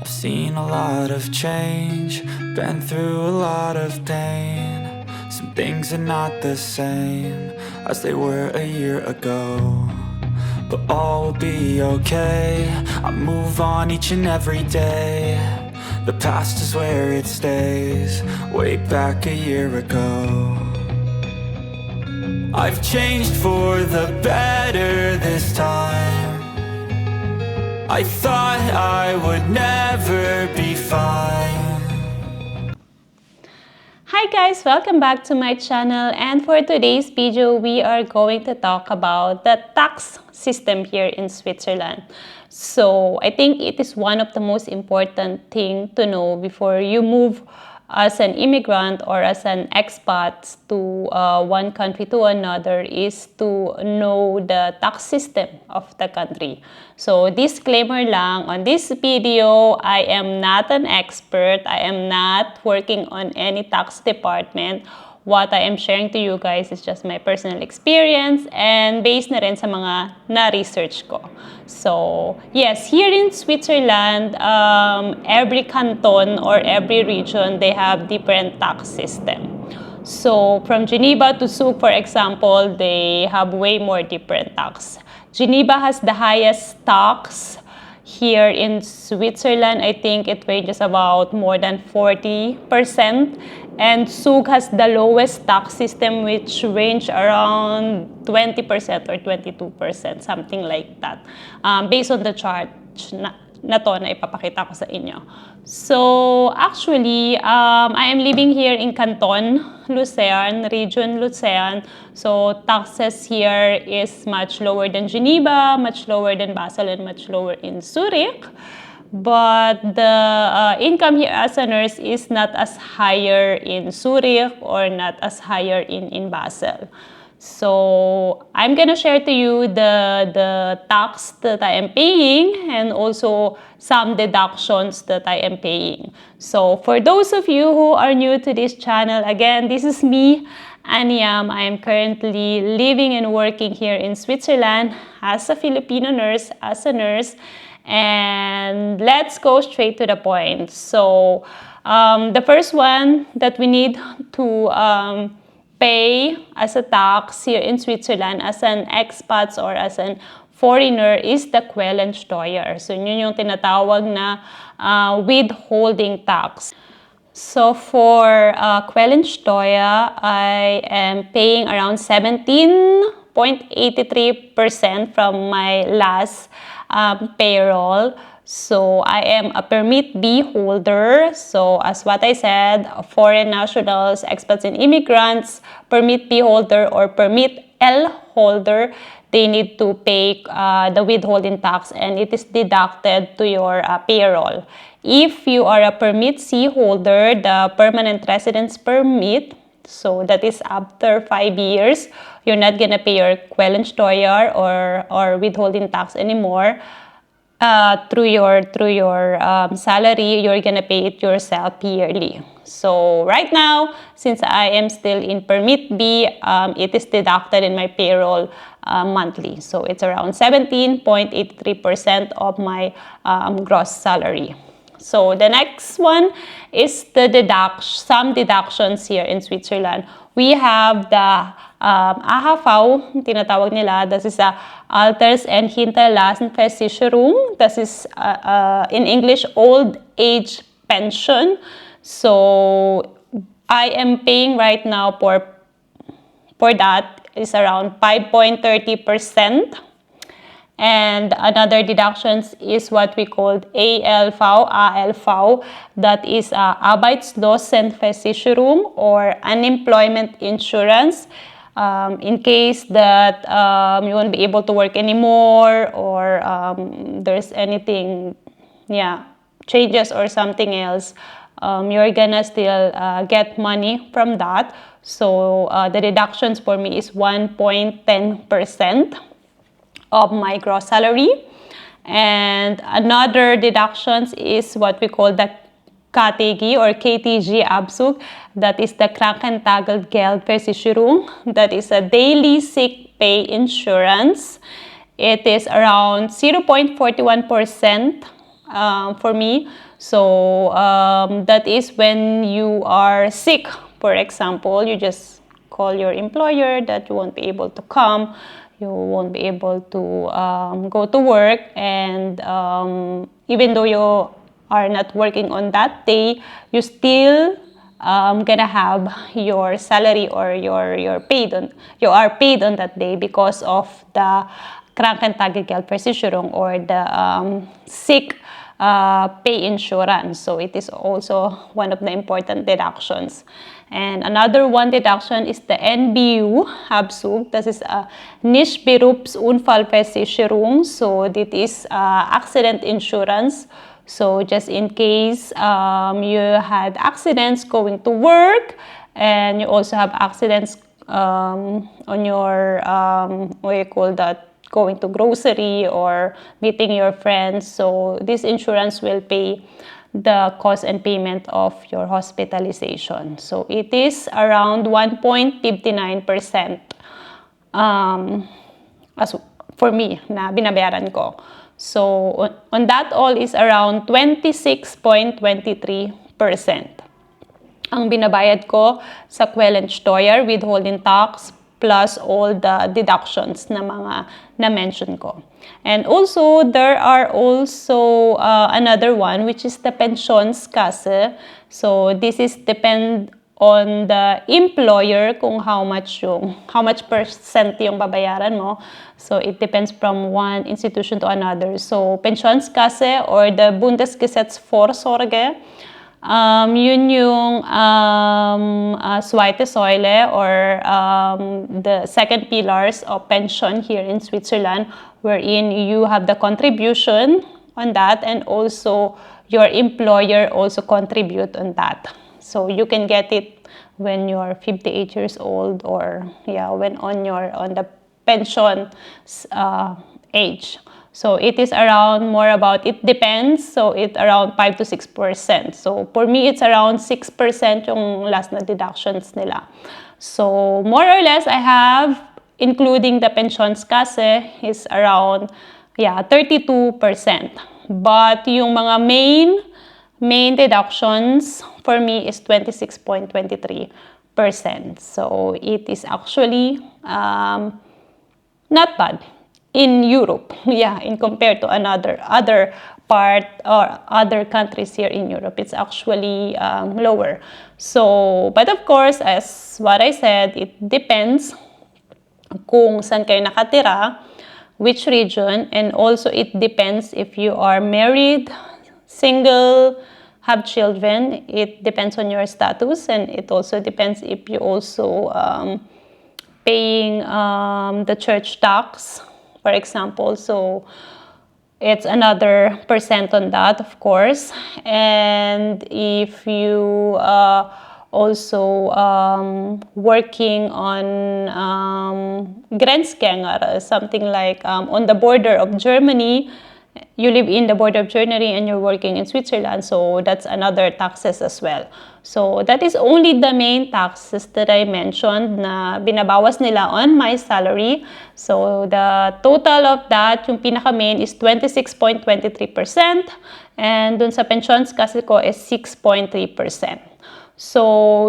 Seen a lot of change, been through a lot of pain. Some things are not the same as they were a year ago, but all will be okay. I move on each and every day. The past is where it stays, way back a year ago. I've changed for the better this time. I thought I would never be fine. Hi guys, welcome back to my channel, and for today's video we are going to talk about the tax system here in Switzerland. So I think it is one of the most important thing to know before you move as an immigrant or as an expat to one country to another, is to know the tax system of the country. So disclaimer lang, on this video, I am not an expert. I am not working on any tax department. What I am sharing to you guys is just my personal experience and based na rin sa mga na-research ko. So, yes, here in Switzerland, every canton or every region, they have different tax system. So, from Geneva to Zug, for example, they have way more different tax. Geneva has the highest tax. Here in Switzerland, I think it ranges about more than 40%. And Zug has the lowest tax system, which range around 20% or 22%, something like that. Based on the chart na to na ipapakita ko sa inyo. So, actually, I am living here in Canton, Lucerne, Region Lucerne. So, taxes here is much lower than Geneva, much lower than Basel, and much lower in Zurich. But the income here as a nurse is not as higher in Zurich or not as higher in Basel. So I'm gonna share to you the tax that I am paying and also some deductions that I am paying. So for those of you who are new to this channel, again, this is me, Aniam. I am currently living and working here in Switzerland as a Filipino nurse, as a nurse. And let's go straight to the point. So the first one that we need to pay as a tax here in Switzerland as an expat or as an foreigner is the Quellensteuer. So yun yung tinatawag na withholding tax. So for Quellensteuer, I am paying around 17.83% from my last payroll. So I am a Permit B holder. So as what I said, foreign nationals, expats and immigrants, Permit B holder or Permit L holder, they need to pay the withholding tax, and it is deducted to your payroll. If you are a Permit C holder, the permanent residence permit, so that is after 5 years, you're not gonna pay your Quellensteuer or withholding tax anymore. Through your salary, you're gonna pay it yourself yearly. So right now, since I am still in Permit B, it is deducted in my payroll monthly. So it's around 17.83% of my gross salary. So the next one is the some deductions here in Switzerland. We have the AHV, tinatawag nila. This is Alters- and Hinterlassenversicherung. This is in English, old age pension. So I am paying right now for that is around 5.30%. And another deductions is what we call ALV, that is Arbeitslosenversicherung or unemployment insurance. In case that you won't be able to work anymore, or there's anything, changes or something else, you're gonna still get money from that. So the deductions for me is 1.10% of my gross salary. And another deductions is what we call the KTG or KTG Abzug. That is the Krankentageldversicherung. That is a daily sick pay insurance. It is around 0.41% for me. So that is when you are sick. For example, you just call your employer that you won't be able to come, you won't be able to go to work, and even though you are not working on that day, you still gonna have your salary or you are paid on that day because of the Krankentaggeldversicherung or the sick pay insurance. So it is also one of the important deductions. And another one deduction is the NBU Habzug. Das ist Nicht-Berufsunfallversicherung. So this is accident insurance. So just in case you had accidents going to work, and you also have accidents on your what do you call that, going to grocery or meeting your friends, so this insurance will pay the cost and payment of your hospitalization. So it is around 1.59% as for me na binabayaran ko. So on that all is around 26.23% ang binabayad ko sa Quellensteuer, withholding tax, plus all the deductions na mga na-mention ko. And also, there are also another one, which is the Pensionskasse. So this is depend on the employer kung how much percent yung babayaran mo. So it depends from one institution to another. So Pensionskasse or the Bundesgesetzvorsorge, yun yung zweite Säule or the second pillars of pension here in Switzerland, wherein you have the contribution on that and also your employer also contribute on that. So you can get it when you're 58 years old or when on the pension age. So it is around it depends. So it around 5 to 6%. So for me, it's around 6% yung last na deductions nila. So more or less, I have, including the Pensionskasse, is around 32%. But yung mga main deductions for me is 26.23%. So it is actually not bad in Europe, in compared to other part or other countries here in Europe. It's actually lower. So, but of course, as what I said, it depends kung saan kayo nakatira, which region, and also it depends if you are married, single, have children. It depends on your status, and it also depends if you also paying the church tax, for example. So it's another percent on that, of course. And if you also working on Grenzgänger, something like on the border of Germany, you live in the border of Germany and you're working in Switzerland, so that's another taxes as well. So that is only the main taxes that I mentioned na binabawas nila on my salary. So the total of that, yung pinaka-main is 26.23%, and dun sa pensions kasi ko is 6.3%. So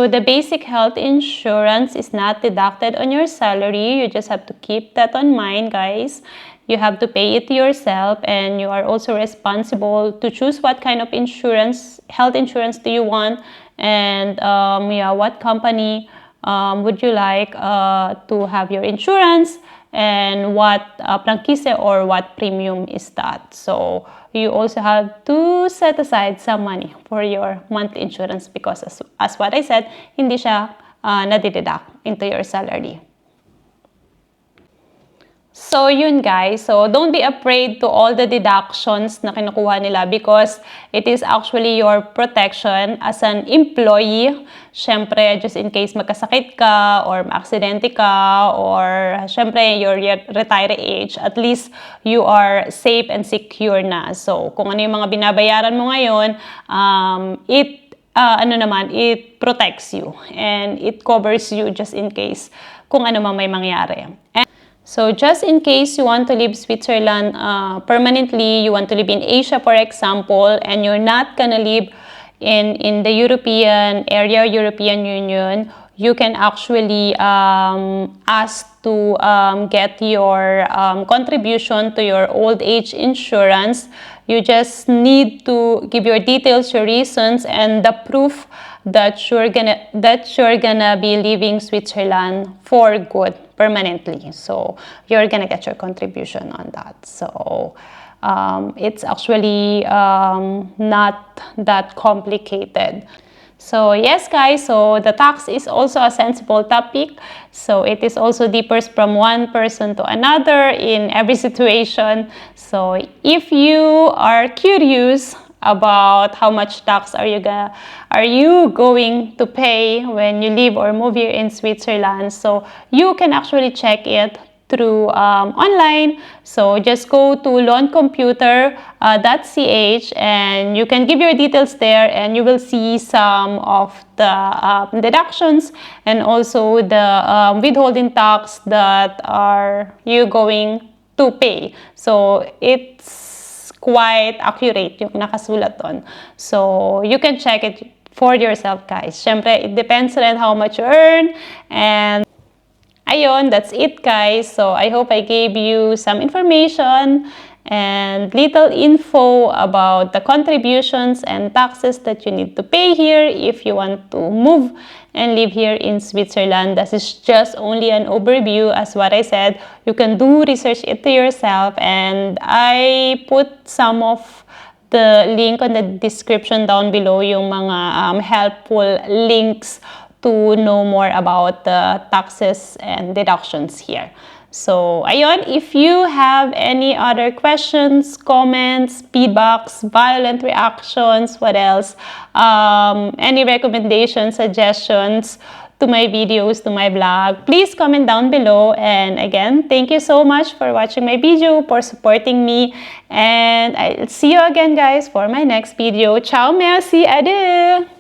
the basic health insurance is not deducted on your salary. You just have to keep that on mind, guys. You have to pay it yourself, and you are also responsible to choose what kind of health insurance do you want, and what company would you like to have your insurance, and what prangkise or what premium is that. So you also have to set aside some money for your monthly insurance because as what I said, hindi siya nadideduct into your salary. So yun guys, so don't be afraid to all the deductions na kinukuha nila because it is actually your protection as an employee. Syempre, just in case magkasakit ka or ma-aksidente ka or syempre your retiree age, at least you are safe and secure na. So kung ano yung mga binabayaran mo ngayon, it protects you and it covers you just in case kung ano mang may mangyari. So just in case you want to leave Switzerland permanently, you want to live in Asia, for example, and you're not gonna live in the European area, European Union, you can actually ask to get your contribution to your old age insurance. You just need to give your details, your reasons, and the proof that you're gonna be leaving Switzerland for good, permanently. So you're gonna get your contribution on that. So it's actually not that complicated. So yes guys, so the tax is also a sensible topic. So it is also differs from one person to another in every situation. So if you are curious about how much tax are you going to pay when you live or move here in Switzerland, so you can actually check it through online. So just go to loancomputer.ch and you can give your details there, and you will see some of the deductions and also the withholding tax that are you going to pay. So it's quite accurate yung nakasulat doon. So you can check it for yourself guys. Syempre, it depends on how much you earn. And ayun, that's it guys. So I hope I gave you some information and little info about the contributions and taxes that you need to pay here if you want to move and live here in Switzerland. This is just only an overview. As what I said, you can do research it to yourself, and I put some of the link on the description down below, yung mga helpful links to know more about the taxes and deductions here. So, ayun, if you have any other questions, comments, feedbacks, violent reactions, what else, any recommendations, suggestions to my videos, to my vlog, please comment down below. And again, thank you so much for watching my video, for supporting me. And I'll see you again, guys, for my next video. Ciao, merci, adieu!